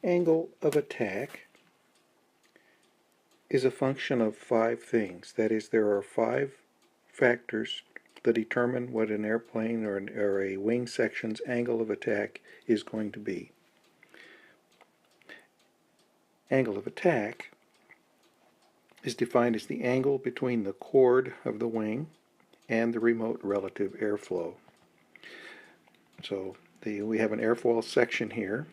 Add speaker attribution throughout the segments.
Speaker 1: Angle of attack is a function of 5 things. That is, there are 5 factors that determine what an airplane or a wing section's angle of attack is going to be. Angle of attack is defined as the angle between the chord of the wing and the remote relative airflow. So we have an airfoil section here.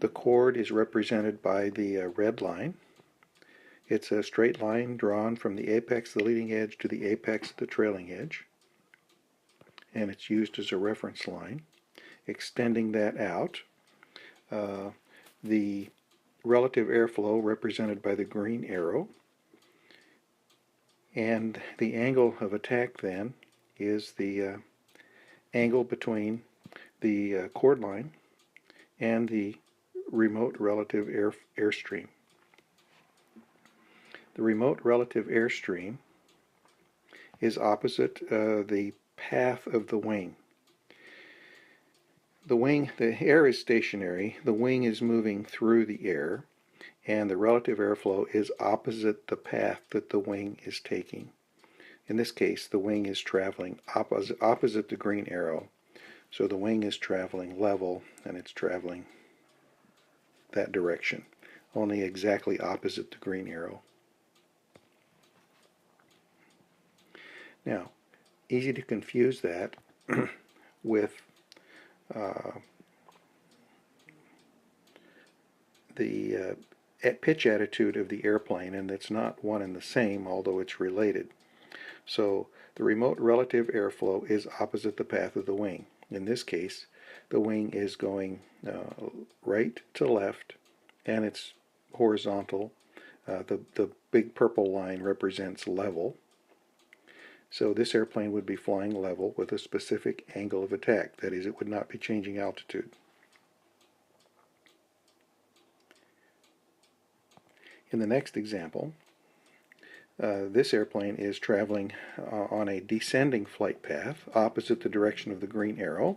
Speaker 1: The chord is represented by the red line. It's a straight line drawn from the apex of the leading edge to the apex of the trailing edge, and it's used as a reference line. Extending that out, the relative airflow represented by the green arrow, and the angle of attack then is the angle between the chord line and the remote relative airstream. The remote relative airstream is opposite the path of the wing. The air is stationary, the wing is moving through the air, and the relative airflow is opposite the path that the wing is taking. In this case, the wing is traveling opposite the green arrow. So the wing is traveling level, and it's traveling that direction, only exactly opposite the green arrow. Now, easy to confuse that with the pitch attitude of the airplane, and it's not one and the same, although it's related. So the remote relative airflow is opposite the path of the wing. In this case, the wing is going right to left, and it's horizontal. The big purple line represents level. So this airplane would be flying level with a specific angle of attack. That is, it would not be changing altitude. In the next example, this airplane is traveling on a descending flight path opposite the direction of the green arrow.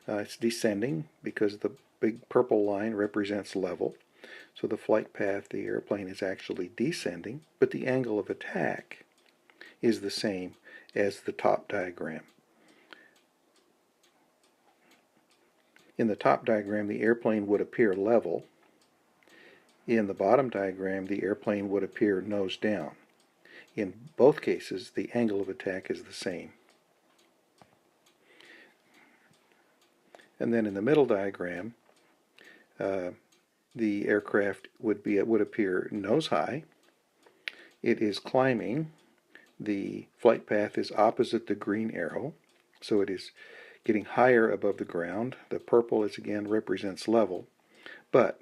Speaker 1: It's descending because the big purple line represents level. So the flight path, the airplane is actually descending, but the angle of attack is the same as the top diagram. In the top diagram, the airplane would appear level. In the bottom diagram, the airplane would appear nose down. In both cases, the angle of attack is the same. And then in the middle diagram, the aircraft would appear nose high. It is climbing. The flight path is opposite the green arrow, so it is getting higher above the ground. The purple again represents level, but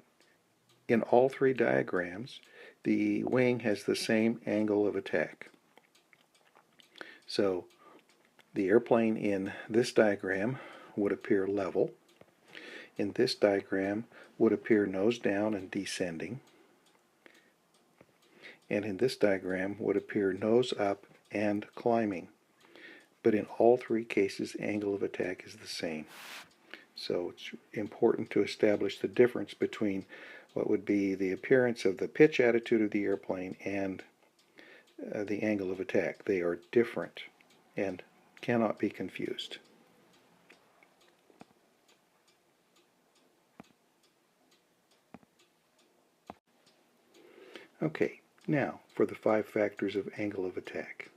Speaker 1: in all 3 diagrams, the wing has the same angle of attack. So the airplane in this diagram would appear level. In this diagram would appear nose down and descending. And in this diagram would appear nose up and climbing. But in all 3 cases, the angle of attack is the same. So it's important to establish the difference between what would be the appearance of the pitch attitude of the airplane and the angle of attack. They are different and cannot be confused. Okay, now for the 5 factors of angle of attack.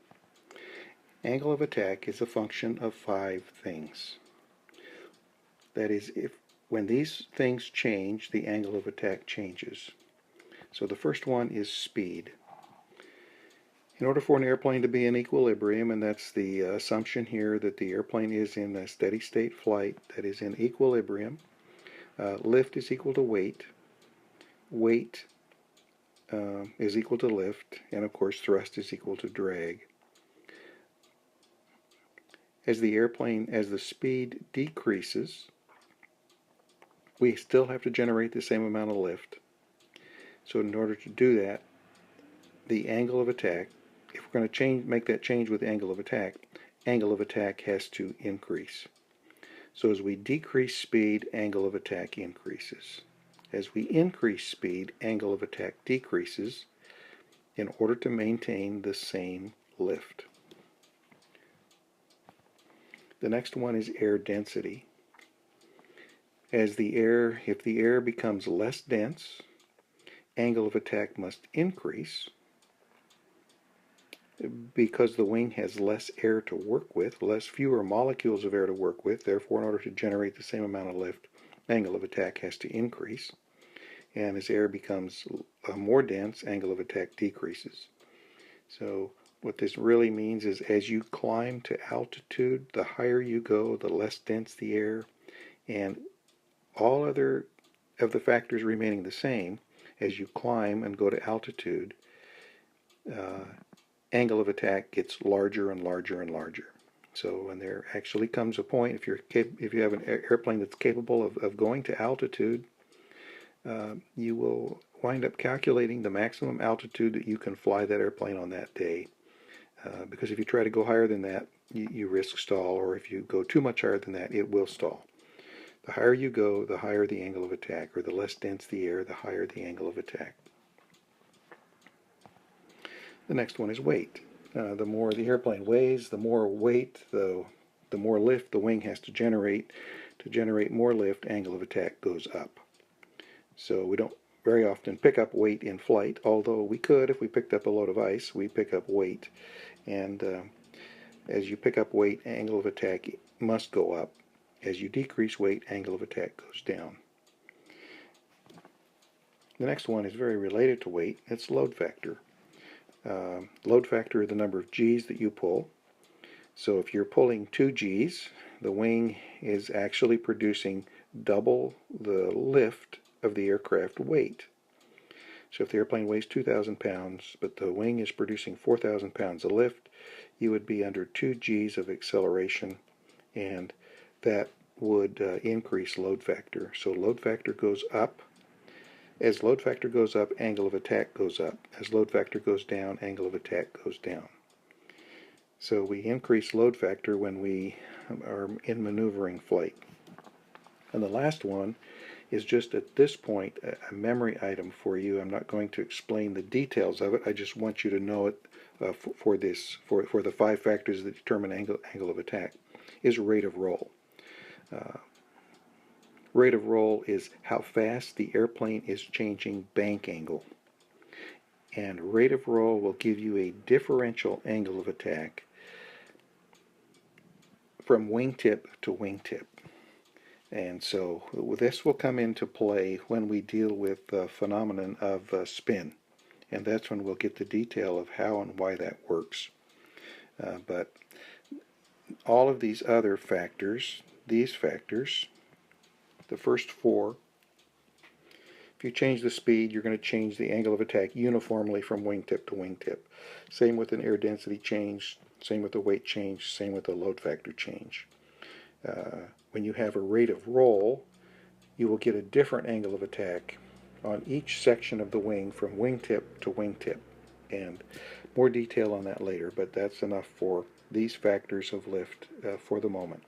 Speaker 1: Angle of attack is a function of 5 things. That is, when these things change, the angle of attack changes. So the first one is speed. In order for an airplane to be in equilibrium, and that's the assumption here that the airplane is in a steady state flight that is in equilibrium, lift is equal to weight. Weight is equal to lift, and of course thrust is equal to drag. As the speed decreases, we still have to generate the same amount of lift. So in order to do that, the angle of attack, if we're going to make that change with angle of attack has to increase. So as we decrease speed, angle of attack increases. As we increase speed, angle of attack decreases in order to maintain the same lift. The next one is air density. If the air becomes less dense, angle of attack must increase because the wing has less air to work with, fewer molecules of air to work with. Therefore, in order to generate the same amount of lift, angle of attack has to increase. And as air becomes more dense, angle of attack decreases. So what this really means is as you climb to altitude, the higher you go, the less dense the air, and all other of the factors remaining the same, as you climb and go to altitude, angle of attack gets larger and larger and larger. So when there actually comes a point, if you have an airplane that's capable of going to altitude, you will wind up calculating the maximum altitude that you can fly that airplane on that day. Because if you try to go higher than that, you risk stall, or if you go too much higher than that, it will stall. The higher you go, the higher the angle of attack, or the less dense the air, the higher the angle of attack. The next one is weight. The more the airplane weighs, the more weight, the more lift the wing has to generate. To generate more lift, angle of attack goes up. So we don't very often pick up weight in flight, although we could if we picked up a load of ice. We pick up weight, and as you pick up weight, angle of attack must go up. As you decrease weight, angle of attack goes down. The next one is very related to weight. It's load factor. Load factor is the number of G's that you pull. So if you're pulling 2 G's, the wing is actually producing double the lift of the aircraft weight. So if the airplane weighs 2,000 pounds, but the wing is producing 4,000 pounds of lift, you would be under 2 G's of acceleration, and that would increase load factor. So load factor goes up. As load factor goes up, angle of attack goes up. As load factor goes down, angle of attack goes down. So we increase load factor when we are in maneuvering flight. And the last one is just at this point a memory item for you. I'm not going to explain the details of it. I just want you to know it for the 5 factors that determine angle of attack, is rate of roll. Rate of roll is how fast the airplane is changing bank angle. And rate of roll will give you a differential angle of attack from wingtip to wingtip. And so this will come into play when we deal with the phenomenon of spin. And that's when we'll get the detail of how and why that works. But all of these other factors, these factors, the first 4, if you change the speed, you're going to change the angle of attack uniformly from wingtip to wingtip. Same with an air density change, same with the weight change, same with the load factor change. When you have a rate of roll, you will get a different angle of attack on each section of the wing from wingtip to wingtip. And more detail on that later, but that's enough for these factors of lift for the moment.